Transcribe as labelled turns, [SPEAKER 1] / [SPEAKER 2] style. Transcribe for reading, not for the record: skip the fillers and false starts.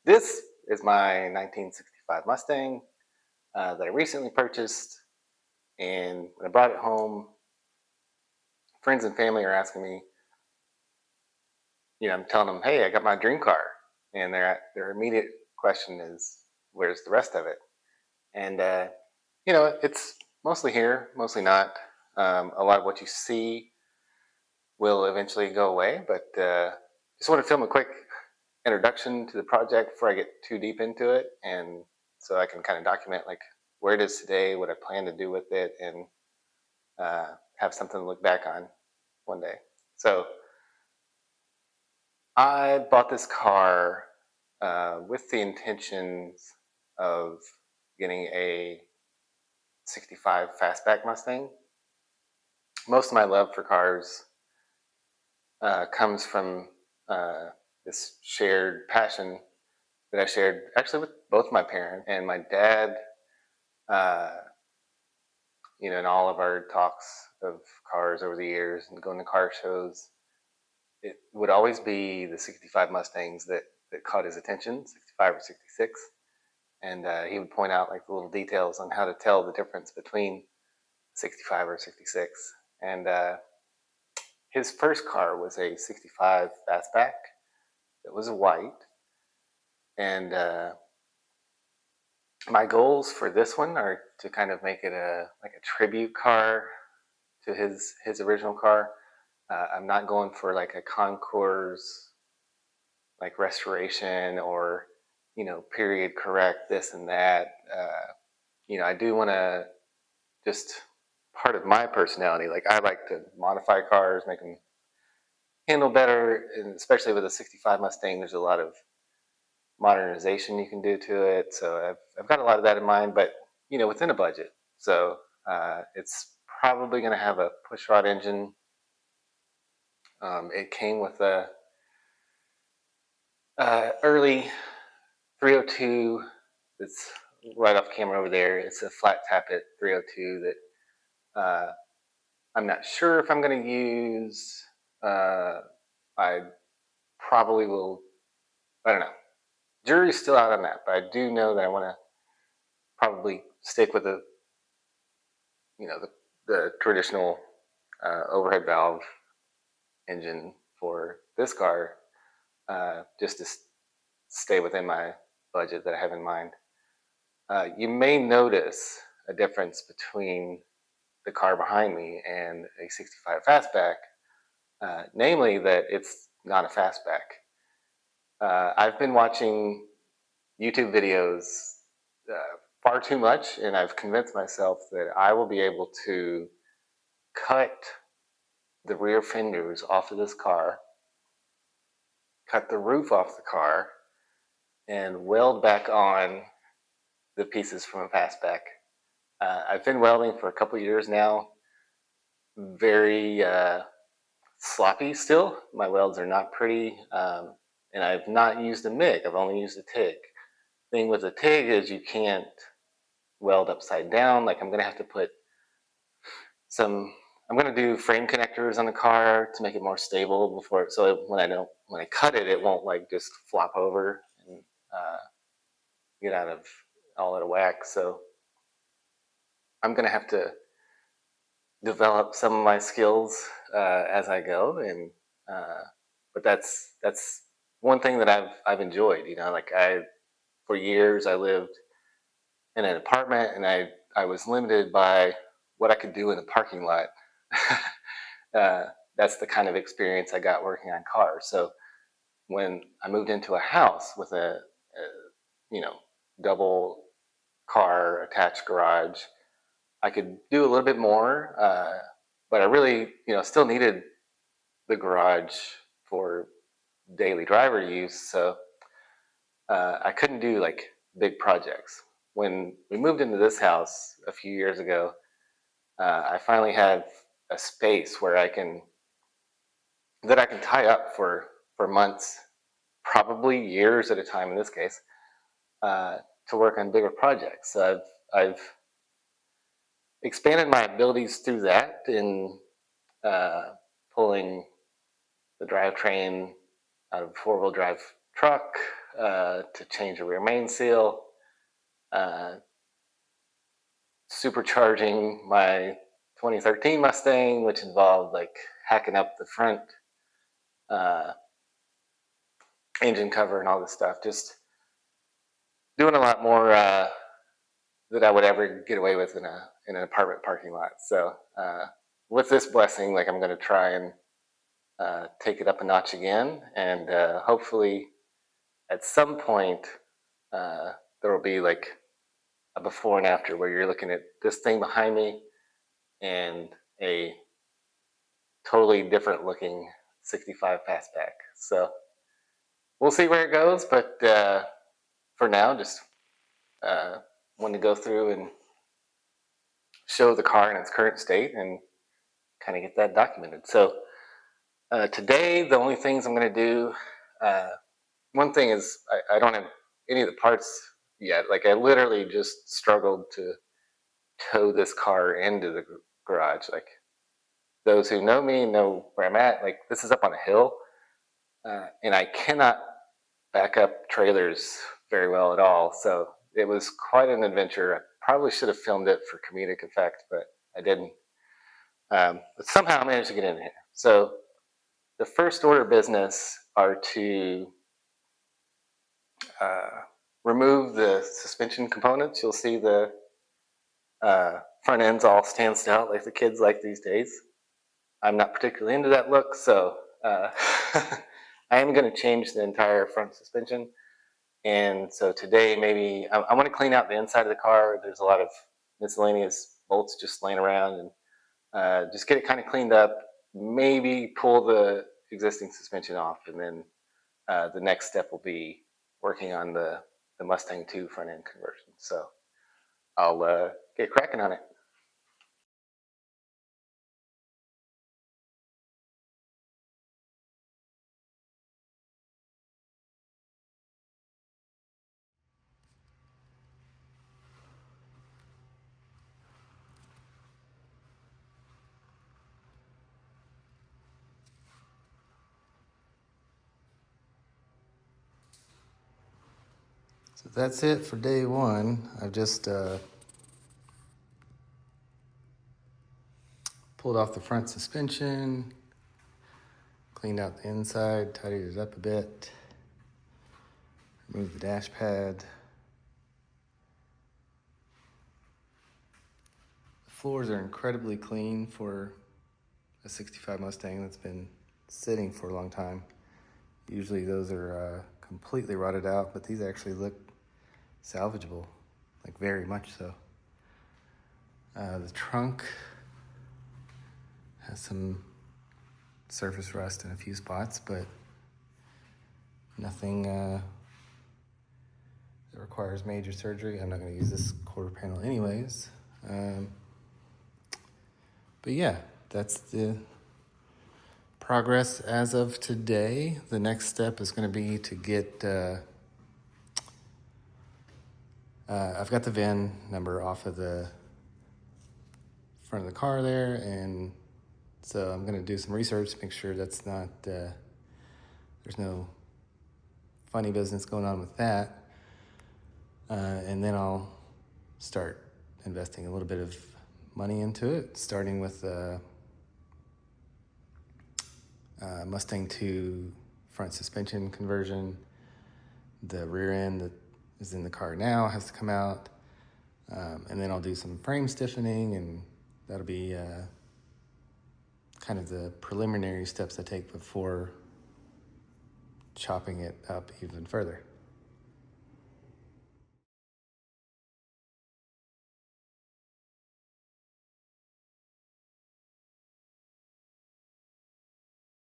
[SPEAKER 1] This is my 1965 Mustang that I recently purchased, and when I brought it home, friends and family are asking me, I'm telling them, hey, I got my dream car. And their immediate question is, where's the rest of it? And, it's mostly here, mostly not. A lot of what you see will eventually go away, but just want to film a quick introduction to the project before I get too deep into it, and so I can kind of document like where it is today, what I plan to do with it, and have something to look back on one day. So I bought this car with the intentions of getting a 65 fastback Mustang. Most of my love for cars comes from this shared passion that I shared actually with both my parents and my dad. In all of our talks of cars over the years and going to car shows, it would always be the 65 Mustangs that caught his attention, 65 or 66. And he would point out like the little details on how to tell the difference between 65 or 66. And his first car was a 65 fastback that was white. And my goals for this one are to kind of make it a tribute car to his original car. I'm not going for like a concours like restoration or period correct this and that. I do want to just part of my personality. Like I like to modify cars, make them handle better, and especially with a 65 Mustang, there's a lot of modernization you can do to it. So I've got a lot of that in mind, but within a budget. So it's probably going to have a pushrod engine. It came with a early 302 that's right off camera over there. It's a flat tappet 302 that I'm not sure if I'm going to use. I probably will. I don't know. Jury's still out on that, but I do know that I want to probably stick with the traditional overhead valve engine for this car, just to stay within my budget that I have in mind. You may notice a difference between the car behind me and a 65 fastback, namely that it's not a fastback. I've been watching YouTube videos far too much, and I've convinced myself that I will be able to cut the rear fenders off of this car, cut the roof off the car, and weld back on the pieces from a fastback. I've been welding for a couple years now. Very sloppy still. My welds are not pretty, and I've not used a MIG. I've only used a TIG. Thing with a TIG is you can't weld upside down. Like I'm going to have to put I'm going to do frame connectors on the car to make it more stable before, so when I cut it, it won't like just flop over and get all out of whack. So I'm going to have to develop some of my skills as I go, and but that's one thing that I've enjoyed. For years I lived in an apartment, and I was limited by what I could do in the parking lot. That's the kind of experience I got working on cars. So when I moved into a house with a double car attached garage, I could do a little bit more, but I really still needed the garage for daily driver use. So I couldn't do like big projects. When we moved into this house a few years ago, I finally had a space where I can tie up for months, probably years at a time in this case, to work on bigger projects. So I've expanded my abilities through that in pulling the drivetrain out of a four-wheel drive truck, to change the rear main seal, supercharging my 2013 Mustang, which involved like hacking up the front uh, engine cover and all this stuff. Just doing a lot more that I would ever get away with in an apartment parking lot. So with this blessing, like I'm going to try and take it up a notch again, and hopefully at some point there will be like a before and after where you're looking at this thing behind me and a totally different looking 65 fastback. So we'll see where it goes, but for now, just want to go through and show the car in its current state and kind of get that documented. So today, the only things I'm going to do, one thing is I don't have any of the parts yet. Like I literally just struggled to tow this car into the garage. Like those who know me know where I'm at. Like this is up on a hill, and I cannot back up trailers very well at all. So it was quite an adventure. I probably should have filmed it for comedic effect, but I didn't. But somehow I managed to get in here. So the first order of business are to remove the suspension components. You'll see the front ends all stanced out like the kids like these days. I'm not particularly into that look, so I am going to change the entire front suspension. And so today, maybe I want to clean out the inside of the car. There's a lot of miscellaneous bolts just laying around, and just get it kind of cleaned up. Maybe pull the existing suspension off, and then the next step will be working on the Mustang 2 front end conversion. So I'll get cracking on it. So that's it for day one. I've just pulled off the front suspension, cleaned out the inside, tidied it up a bit, removed the dash pad. The floors are incredibly clean for a 65 Mustang that's been sitting for a long time. Usually those are completely rotted out, but these actually look salvageable, like very much so. The trunk has some surface rust in a few spots, but nothing that requires major surgery. I'm not going to use this quarter panel anyways. But yeah, that's the progress as of today. The next step is going to be to get, I've got the VIN number off of the front of the car there, and so I'm going to do some research to make sure that's not, there's no funny business going on with that. And then I'll start investing a little bit of money into it, starting with Mustang 2 front suspension conversion. The rear end that is in the car now has to come out. And then I'll do some frame stiffening, and that'll be kind of the preliminary steps I take before chopping it up even further.